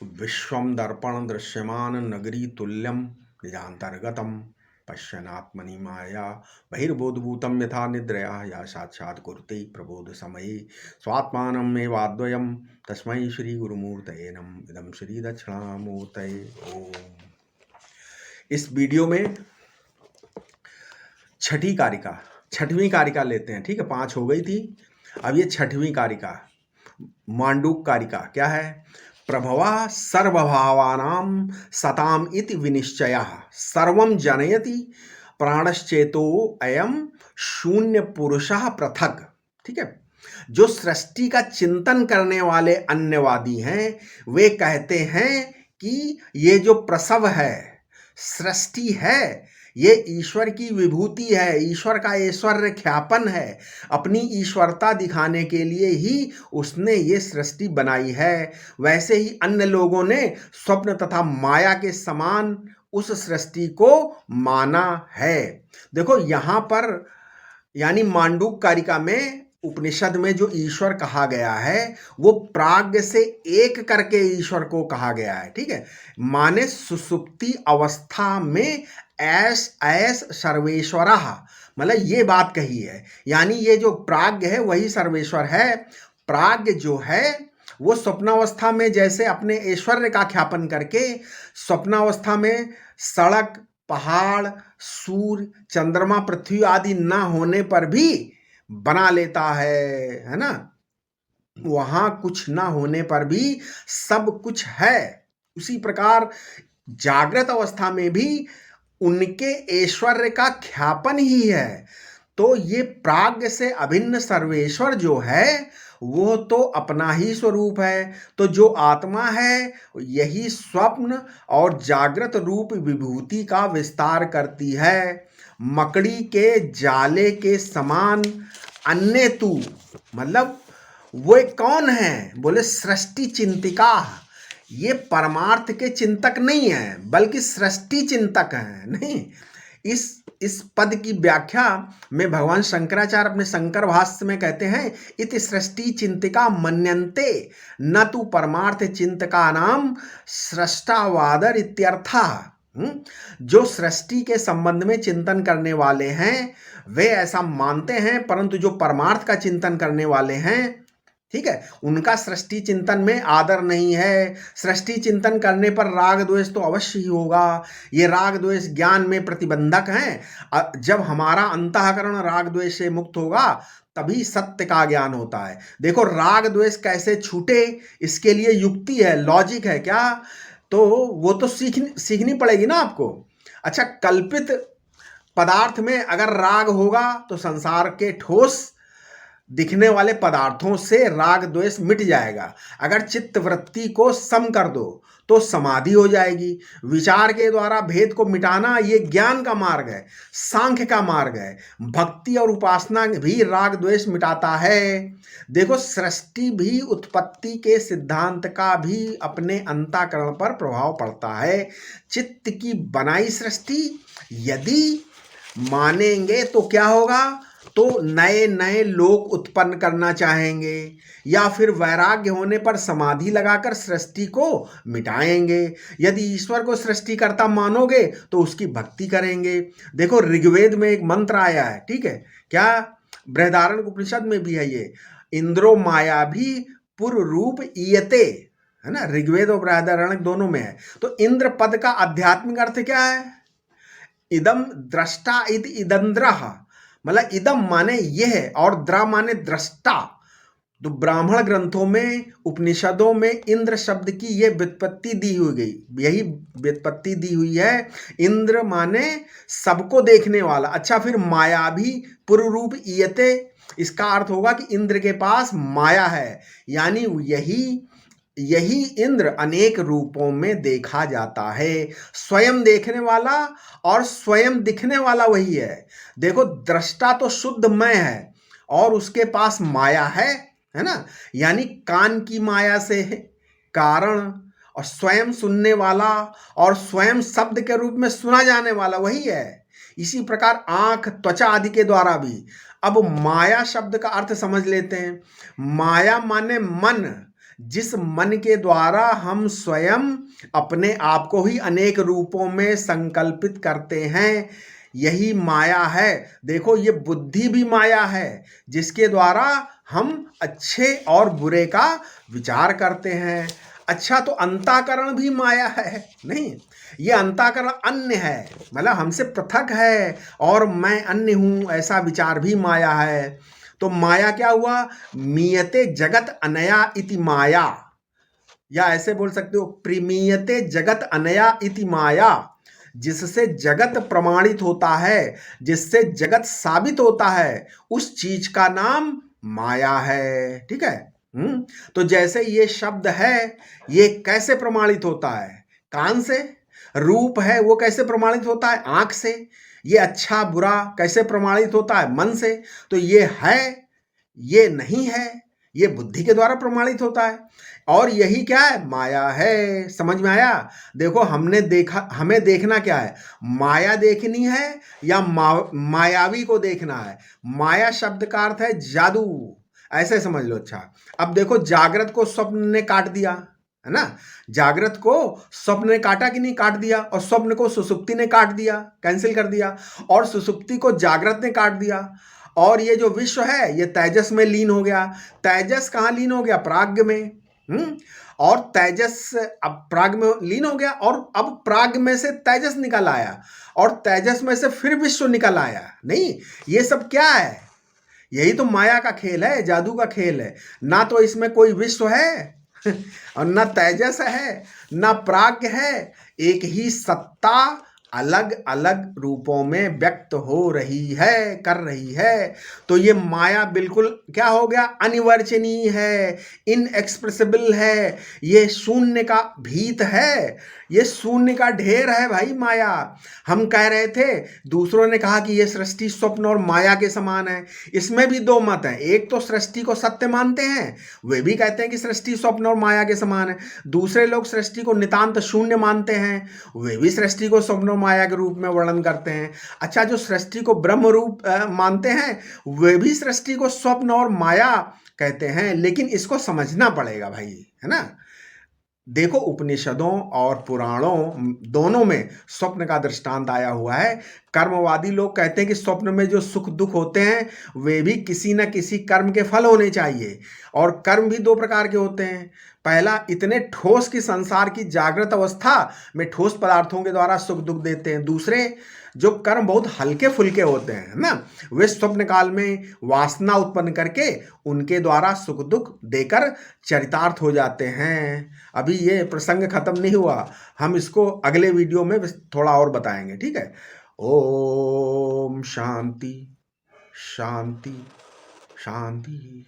विश्वं दर्पण दृश्यमान नगरी तुल्यं निजान्तर्गतं पश्यन्नात्मनि माया बहिर्बोधभूतं यथा निद्रया या साक्षात् कुरुते प्रबोधसमये स्वात्मानमेवाद्वयं तस्मै श्रीगुरुमूर्तये नमः। इदं श्रीदक्षिणामूर्तये ओम। इस वीडियो में छठवीं कारिका लेते हैं। ठीक है, 5 हो गई थी, अब ये छठवीं कारिका मांडूक कारिका क्या है? प्रभवा सर्वभावानां सताम इति विनिश्चयः सर्वं जनयति प्राणश्चेतो अयम शून्य पुरुषः पृथक। ठीक है, जो सृष्टि का चिंतन करने वाले अन्यवादी हैं वे कहते हैं कि ये जो प्रसव है, सृष्टि है, ये ईश्वर की विभूति है, ईश्वर का ऐश्वर्य ख्यापन है। अपनी ईश्वरता दिखाने के लिए ही उसने ये सृष्टि बनाई है। वैसे ही अन्य लोगों ने स्वप्न तथा माया के समान उस सृष्टि को माना है। देखो यहाँ पर यानी मांडूक कारिका में उपनिषद में जो ईश्वर कहा गया है वो प्राज्ञ से एक करके ईश्वर को कहा गया है। ठीक है, माने सुसुप्ति अवस्था में ऐस ऐस सर्वेश्वरः, मतलब ये बात कही है। यानी ये जो प्राज्ञ है वही सर्वेश्वर है। प्राज्ञ जो है वो स्वप्नावस्था में जैसे अपने ऐश्वर्य का ख्यापन करके स्वप्नावस्था में सड़क, पहाड़, सूर्य, चंद्रमा, पृथ्वी आदि ना होने पर भी बना लेता है ना, वहां कुछ ना होने पर भी सब कुछ है। उसी प्रकार जागृत अवस्था में भी उनके ऐश्वर्य का ख्यापन ही है। तो ये प्राज्ञ से अभिन्न सर्वेश्वर जो है वो तो अपना ही स्वरूप है। तो जो आत्मा है यही स्वप्न और जागृत रूप विभूति का विस्तार करती है। मकड़ी के जाले के समान अन्य तू, मतलब वो कौन है? बोले सृष्टि चिंतिका। ये परमार्थ के चिंतक नहीं है बल्कि सृष्टि चिंतक है। नहीं, इस पद की व्याख्या में भगवान शंकराचार्य अपने शंकर भाष्य में कहते हैं, इति सृष्टि चिंतिका मन्यन्ते न तु परमार्थ चिंतका नाम सृष्टावादर इत्यर्था। जो सृष्टि के संबंध में चिंतन करने वाले हैं वे ऐसा मानते हैं, परंतु जो परमार्थ का चिंतन करने वाले हैं, ठीक है, उनका सृष्टि चिंतन में आदर नहीं है। सृष्टि चिंतन करने पर राग द्वेष तो अवश्य ही होगा। ये राग द्वेष ज्ञान में प्रतिबंधक हैं। जब हमारा अंतःकरण राग द्वेष से मुक्त होगा तभी सत्य का ज्ञान होता है। देखो राग द्वेष कैसे छूटे, इसके लिए युक्ति है, लॉजिक है क्या? तो वो तो सीखनी पड़ेगी ना आपको। अच्छा, कल्पित पदार्थ में अगर राग होगा तो संसार के ठोस दिखने वाले पदार्थों से राग द्वेष मिट जाएगा। अगर चित्त वृत्ति को सम कर दो तो समाधि हो जाएगी। विचार के द्वारा भेद को मिटाना ये ज्ञान का मार्ग है, सांख्य का मार्ग है। भक्ति और उपासना भी राग द्वेष मिटाता है। देखो सृष्टि भी उत्पत्ति के सिद्धांत का भी अपने अंतःकरण पर प्रभाव पड़ता है। चित्त की बनाई सृष्टि यदि मानेंगे तो क्या होगा? तो नए नए लोक उत्पन्न करना चाहेंगे या फिर वैराग्य होने पर समाधि लगाकर सृष्टि को मिटाएंगे। यदि ईश्वर को सृष्टिकर्ता मानोगे तो उसकी भक्ति करेंगे। देखो ऋग्वेद में एक मंत्र आया है, ठीक है, क्या? बृहदारण्यक उपनिषद में भी है ये, इंद्रो माया भी पुर रूप ईयते, है ना, ऋग्वेद और बृहदारण्यक दोनों में है। तो इंद्र पद का आध्यात्मिक अर्थ क्या है? इदम दृष्टा इति इदंद्रः, मतलब इदम माने यह और द्रा माने दृष्टा। तो ब्राह्मण ग्रंथों में, उपनिषदों में इंद्र शब्द की यह व्युत्पत्ति दी हुई गई, यही व्युत्पत्ति दी हुई है। इंद्र माने सबको देखने वाला। अच्छा, फिर माया भी पूर्व रूप ईयते, इसका अर्थ होगा कि इंद्र के पास माया है, यानी यही इंद्र अनेक रूपों में देखा जाता है। स्वयं देखने वाला और स्वयं दिखने वाला वही है। देखो दृष्टा तो शुद्ध मैं है और उसके पास माया है ना, यानी कान की माया से कारण, और स्वयं सुनने वाला और स्वयं शब्द के रूप में सुना जाने वाला वही है। इसी प्रकार आंख, त्वचा आदि के द्वारा भी। अब माया शब्द का अर्थ समझ लेते हैं। माया माने मन, जिस मन के द्वारा हम स्वयं अपने आप को ही अनेक रूपों में संकल्पित करते हैं, यही माया है। देखो, ये बुद्धि भी माया है, जिसके द्वारा हम अच्छे और बुरे का विचार करते हैं। अच्छा, तो अंतःकरण भी माया है? नहीं, ये अंतःकरण अन्य है, मतलब हमसे पृथक है और मैं अन्य हूं, ऐसा विचार भी माया है। तो माया क्या हुआ? मीयते जगत अनया इति माया, या ऐसे बोल सकते हो प्रीमीयते जगत अनया इति माया। जिससे जगत प्रमाणित होता है, जिससे जगत साबित होता है, उस चीज का नाम माया है। ठीक है। तो जैसे ये शब्द है, ये कैसे प्रमाणित होता है? कान से। रूप है, वो कैसे प्रमाणित होता है? आंख से। ये अच्छा बुरा कैसे प्रमाणित होता है? मन से। तो ये है, ये नहीं है, ये बुद्धि के द्वारा प्रमाणित होता है। और यही क्या है? माया है। समझ में आया? देखो, हमने देखा, हमें देखना क्या है? माया देखनी है या मायावी को देखना है? माया शब्द का अर्थ है जादू, ऐसे समझ लो। अच्छा, अब देखो, जागृत को स्वप्न ने काट दिया, है ना? जागृत को स्वप्न ने काटा कि नहीं? काट दिया। और स्वप्न को सुसुप्ति ने काट दिया, कैंसिल कर दिया। और सुसुप्ति को जागृत ने काट दिया। और ये जो विश्व है, ये तेजस में लीन हो गया। तेजस कहाँ लीन हो गया? प्राज्ञ में। और तेजस अब प्राग में लीन हो गया, और अब प्राग में से तेजस निकल आया, और तेजस में से फिर विश्व निकल आया। नहीं, ये सब क्या है? यही तो माया का खेल है, जादू का खेल है। ना तो इसमें कोई विश्व है और ना तेजस है, ना प्राज्ञ है। एक ही सत्ता अलग अलग रूपों में व्यक्त हो रही है, कर रही है। तो ये माया बिल्कुल क्या हो गया? अनिवर्चनीय है, इनएक्सप्रेसिबल है, ये शून्य का भीत है, ये शून्य का ढेर है भाई माया। हम कह रहे थे, दूसरों ने कहा कि ये सृष्टि स्वप्न और माया के समान है। इसमें भी दो मत हैं। एक तो सृष्टि को सत्य मानते हैं, वे भी कहते हैं कि सृष्टि स्वप्न और माया के समान है। दूसरे लोग सृष्टि को नितांत शून्य मानते हैं, वे भी सृष्टि को स्वप्न और माया के रूप में वर्णन करते हैं। अच्छा, जो सृष्टि को ब्रह्म रूप मानते हैं, वे भी सृष्टि को स्वप्न और माया कहते हैं। लेकिन इसको समझना पड़ेगा भाई, है ना? देखो, उपनिषदों और पुराणों दोनों में स्वप्न का दृष्टांत आया हुआ है। कर्मवादी लोग कहते हैं कि स्वप्न में जो सुख दुख होते हैं, वे भी किसी न किसी कर्म के फल होने चाहिए। और कर्म भी दो प्रकार के होते हैं। पहला, इतने ठोस की संसार की जागृत अवस्था में ठोस पदार्थों के द्वारा सुख दुख देते हैं। दूसरे, जो कर्म बहुत हल्के फुल्के होते हैं ना, वे स्वप्न काल में वासना उत्पन्न करके उनके द्वारा सुख दुख देकर चरितार्थ हो जाते हैं। अभी ये प्रसंग खत्म नहीं हुआ, हम इसको अगले वीडियो में थोड़ा और बताएंगे। ठीक है। ओम शांति शांति शांति।